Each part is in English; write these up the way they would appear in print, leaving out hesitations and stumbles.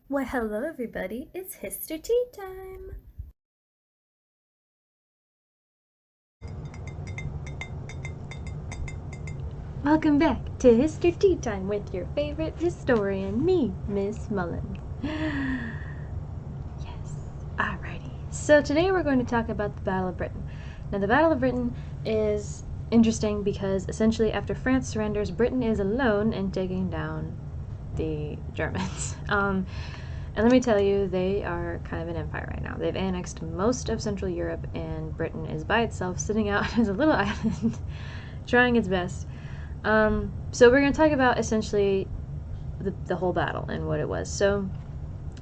Why, hello everybody, it's Histor-Tea time! Welcome back to Histor-Tea time with your favorite historian, me, Miss Mullen. Yes, alrighty. So today we're going to talk about the Battle of Britain. Now the Battle of Britain is interesting because essentially after France surrenders, Britain is alone in taking down the Germans. And let me tell you, they are kind of an empire right now. They've annexed most of Central Europe, and Britain is by itself, sitting out as a little island, trying its best. So we're going to talk about essentially the whole battle and what it was. So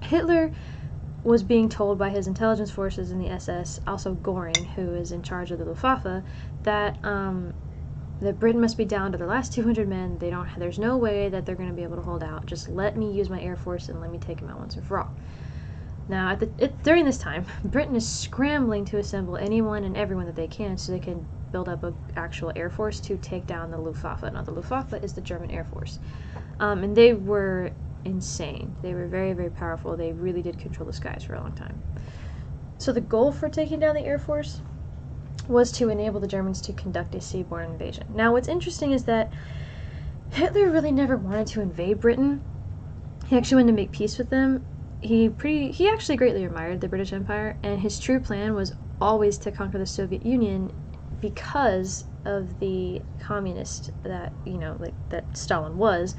Hitler was being told by his intelligence forces in the SS, also Goring, who is in charge of the Luftwaffe, that that Britain must be down to their last 200 men. There's no way that they're going to be able to hold out. Just let me use my air force and let me take them out once and for all. Now, during this time, Britain is scrambling to assemble anyone and everyone that they can so they can build up an actual air force to take down the Luftwaffe. Now, the Luftwaffe is the German Air Force. And they were insane. They were very, very powerful. They really did control the skies for a long time. So the goal for taking down the Air Force was to enable the Germans to conduct a seaborne invasion. Now, what's interesting is that Hitler really never wanted to invade Britain. He actually wanted to make peace with them. He actually greatly admired the British Empire, and his true plan was always to conquer the Soviet Union because of the communist that, that Stalin was.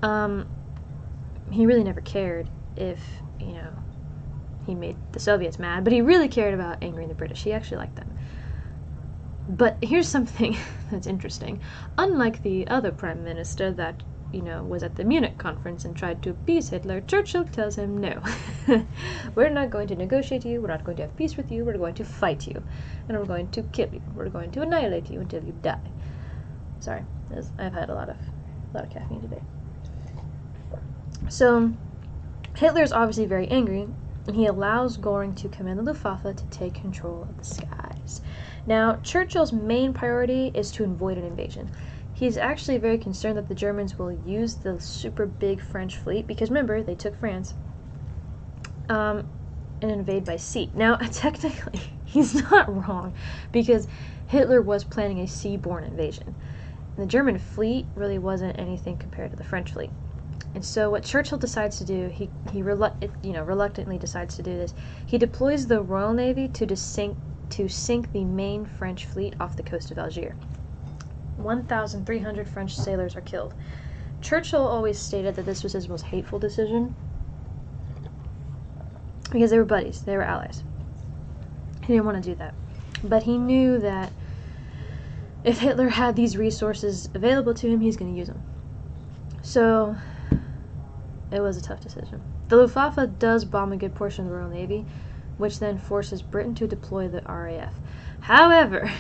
He really never cared if, he made the Soviets mad, but he really cared about angering the British. He actually liked them. But here's something that's interesting. Unlike the other prime minister that, was at the Munich conference and tried to appease Hitler, Churchill tells him, no, we're not going to negotiate you, we're not going to have peace with you, we're going to fight you, and we're going to kill you, we're going to annihilate you until you die. Sorry, I've had a lot of caffeine today. So, Hitler's obviously very angry, and he allows Goring to command the Luftwaffe to take control of the skies. Now, Churchill's main priority is to avoid an invasion. He's actually very concerned that the Germans will use the super big French fleet, because remember, they took France, and invade by sea. Now, technically, he's not wrong, because Hitler was planning a seaborne invasion. And the German fleet really wasn't anything compared to the French fleet. And so what Churchill decides to do, he reluctantly decides to do this. He deploys the Royal Navy to sink the main French fleet off the coast of Algiers. 1,300 French sailors are killed. Churchill always stated that this was his most hateful decision because they were buddies, they were allies. He didn't want to do that. But he knew that if Hitler had these resources available to him, he's going to use them. So it was a tough decision. The Luftwaffe does bomb a good portion of the Royal Navy, which then forces Britain to deploy the RAF. However,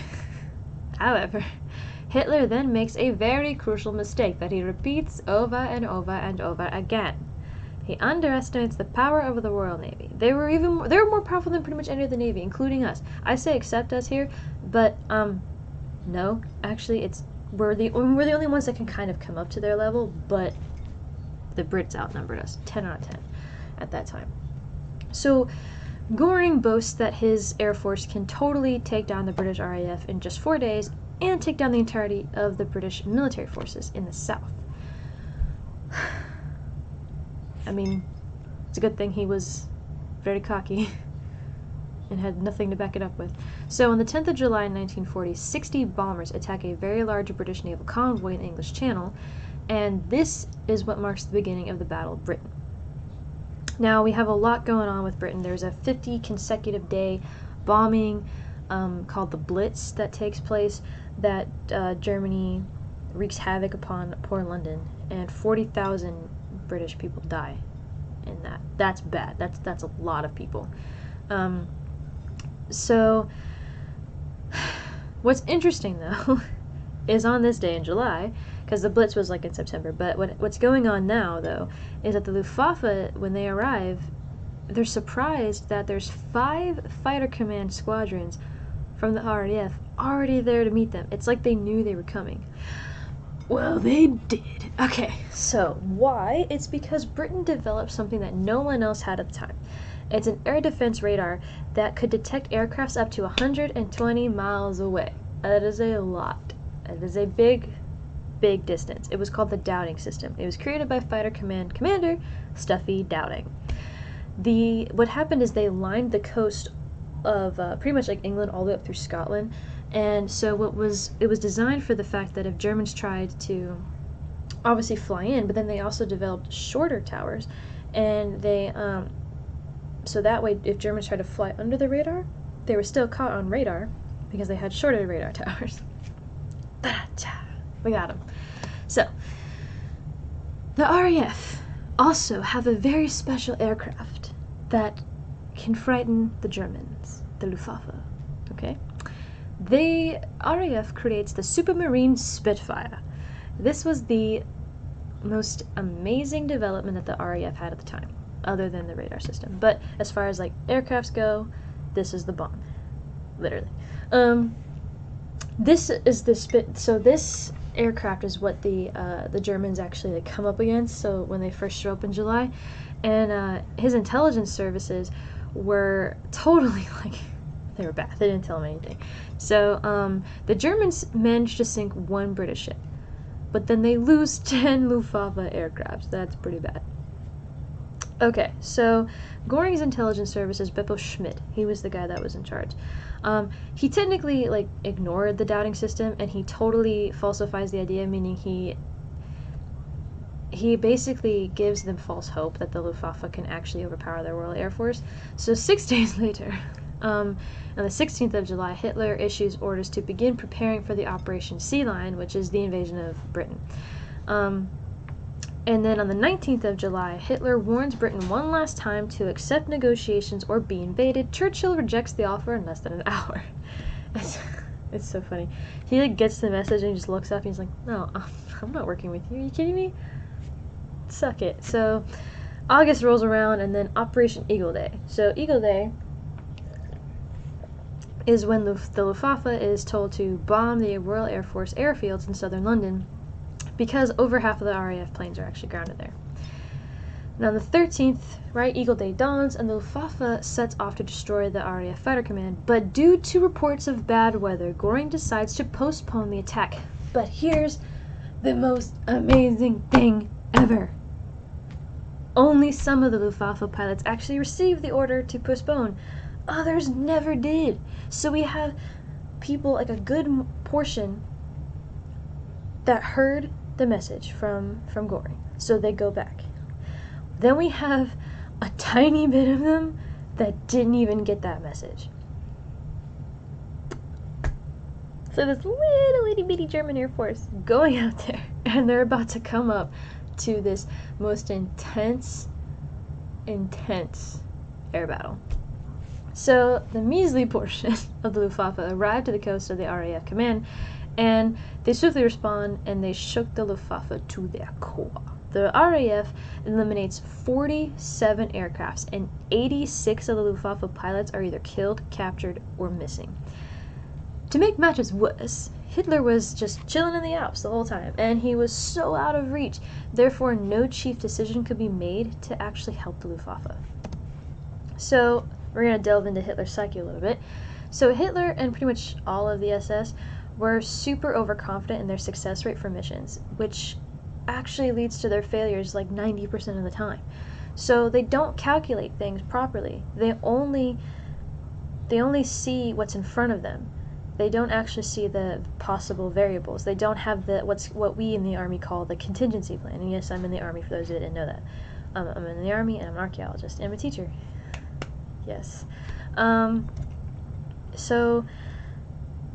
Hitler then makes a very crucial mistake that he repeats over and over and over again. He underestimates the power of the Royal Navy. They were more powerful than pretty much any other navy, including us. I say except us here, but no, actually we're the only ones that can kind of come up to their level, but the Brits outnumbered us 10 out of 10 at that time. So Goring boasts that his air force can totally take down the British RAF in just 4 days and take down the entirety of the British military forces in the south. I mean, it's a good thing he was very cocky and had nothing to back it up with. So on the 10th of July 1940, 60 bombers attack a very large British naval convoy in the English Channel, and this is what marks the beginning of the Battle of Britain. Now, we have a lot going on with Britain. There's a 50 consecutive day bombing called the Blitz that takes place that Germany wreaks havoc upon poor London, and 40,000 British people die in that. That's bad. That's a lot of people. So what's interesting though is on this day in July, because the Blitz was like in September, but what's going on now though is that the Luftwaffe, when they arrive, they're surprised that there's 5 fighter command squadrons from the RAF already there to meet them. It's like they knew they were coming. Well, they did. Okay, so why? It's because Britain developed something that no one else had at the time. It's an air defense radar that could detect aircrafts up to 120 miles away. That is a lot. It is a big distance. It was called the Dowding system. It was created by Fighter Command Commander Stuffy Dowding. What happened is they lined the coast of pretty much like England all the way up through Scotland, and so it was designed for the fact that if Germans tried to obviously fly in, but then they also developed shorter towers, and they so that way if Germans tried to fly under the radar, they were still caught on radar because they had shorter radar towers. We got them. So the RAF also have a very special aircraft that can frighten the Germans, the Luftwaffe. Okay? The RAF creates the Supermarine Spitfire. This was the most amazing development that the RAF had at the time, other than the radar system. But as far as like aircrafts go, this is the bomb, literally. This is the so this aircraft is what the Germans actually like come up against. So when they first show up in July, and his intelligence services were totally like, they were bad. They didn't tell him anything. So the Germans managed to sink one British ship, but then they lose 10 Luftwaffe aircrafts. That's pretty bad. Okay, so Göring's intelligence services, Beppo Schmidt, he was the guy that was in charge. He technically like ignored the Dowding system, and he totally falsifies the idea, meaning he basically gives them false hope that the Luftwaffe can actually overpower their Royal Air Force. So 6 days later, on the 16th of July, Hitler issues orders to begin preparing for the Operation Sea Lion, which is the invasion of Britain. And then on the 19th of July, Hitler warns Britain one last time to accept negotiations or be invaded. Churchill rejects the offer in less than an hour. It's so funny. He like gets the message and he just looks up and he's like, no, I'm not working with you. Are you kidding me? Suck it. So August rolls around, and then Operation Eagle Day. So Eagle Day is when the Luftwaffe is told to bomb the Royal Air Force airfields in southern London, because over half of the RAF planes are actually grounded there. Now on the 13th, right, Eagle Day dawns, and the Luftwaffe sets off to destroy the RAF Fighter Command, but due to reports of bad weather, Göring decides to postpone the attack. But here's the most amazing thing ever. Only some of the Luftwaffe pilots actually received the order to postpone. Others never did. So we have people, like a good portion, that heard the message from Göring, so they go back. Then we have a tiny bit of them that didn't even get that message. So this little itty bitty German Air Force going out there, and they're about to come up to this most intense air battle. So the measly portion of the Luftwaffe arrived to the coast of the RAF command, and they swiftly respond, and they shook the Luftwaffe to their core. The RAF eliminates 47 aircrafts, and 86 of the Luftwaffe pilots are either killed, captured, or missing. To make matters worse, Hitler was just chilling in the Alps the whole time, and he was so out of reach, therefore no chief decision could be made to actually help the Luftwaffe. So we're going to delve into Hitler's psyche a little bit. So Hitler and pretty much all of the SS were super overconfident in their success rate for missions, which actually leads to their failures like 90% of the time. So they don't calculate things properly. They only see what's in front of them. They don't actually see the possible variables. They don't have what we in the Army call the contingency plan. And yes, I'm in the Army, for those who didn't know that. I'm in the Army, and I'm an archaeologist, and I'm a teacher. Yes. So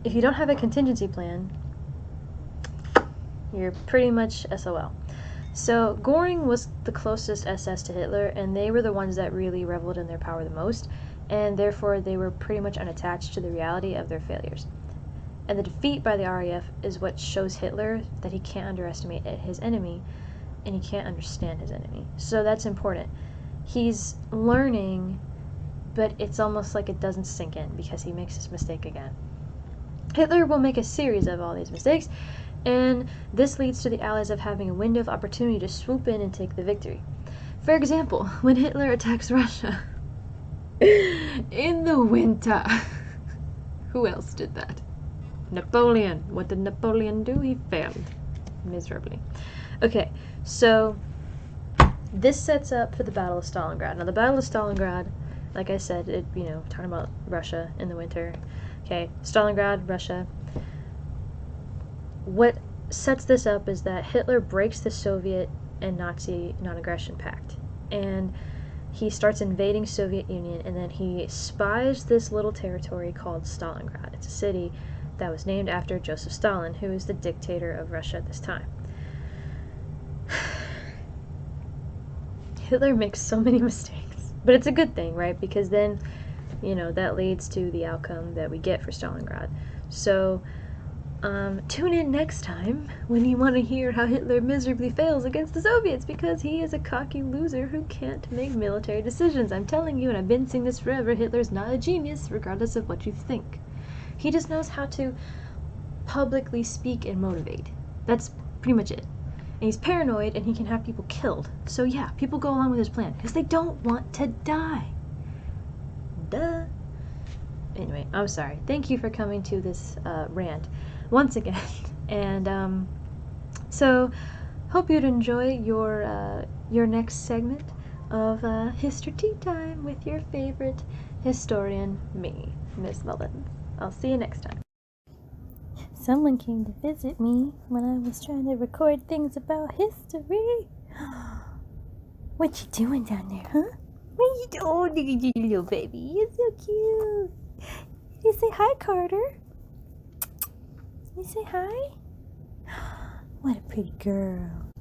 if you don't have a contingency plan, you're pretty much SOL. So Göring was the closest SS to Hitler, and they were the ones that really reveled in their power the most, and therefore they were pretty much unattached to the reality of their failures. And the defeat by the RAF is what shows Hitler that he can't underestimate his enemy, and he can't understand his enemy. So that's important. He's learning, but it's almost like it doesn't sink in because he makes this mistake again. Hitler will make a series of all these mistakes, And this leads to the Allies of having a window of opportunity to swoop in and take the victory. For example, when Hitler attacks Russia in the winter. Who else did that? Napoleon. What did Napoleon do? He failed miserably. Okay, so this sets up for the Battle of Stalingrad. Now, the Battle of Stalingrad, like I said, talking about Russia in the winter. Okay, Stalingrad, Russia. What sets this up is that Hitler breaks the Soviet and Nazi non-aggression pact, and he starts invading Soviet Union, and then he spies this little territory called Stalingrad. It's a city that was named after Joseph Stalin, who is the dictator of Russia at this time. Hitler makes so many mistakes, but it's a good thing, right? Because then, that leads to the outcome that we get for Stalingrad. So, tune in next time when you want to hear how Hitler miserably fails against the Soviets because he is a cocky loser who can't make military decisions. I'm telling you, and I've been saying this forever, Hitler's not a genius, regardless of what you think. He just knows how to publicly speak and motivate. That's pretty much it. And he's paranoid, and he can have people killed. So yeah, people go along with his plan because they don't want to die. Duh. Anyway, I'm sorry. Thank you for coming to this rant once again. And so hope you'd enjoy your next segment of Histor-Tea time with your favorite historian, me, Miss Mullins. I'll see you next time. Someone came to visit me when I was trying to record things about history. What you doing down there, huh? What you doing? Oh, look at you, little baby. You're so cute. You say hi, Carter. You say hi? What a pretty girl.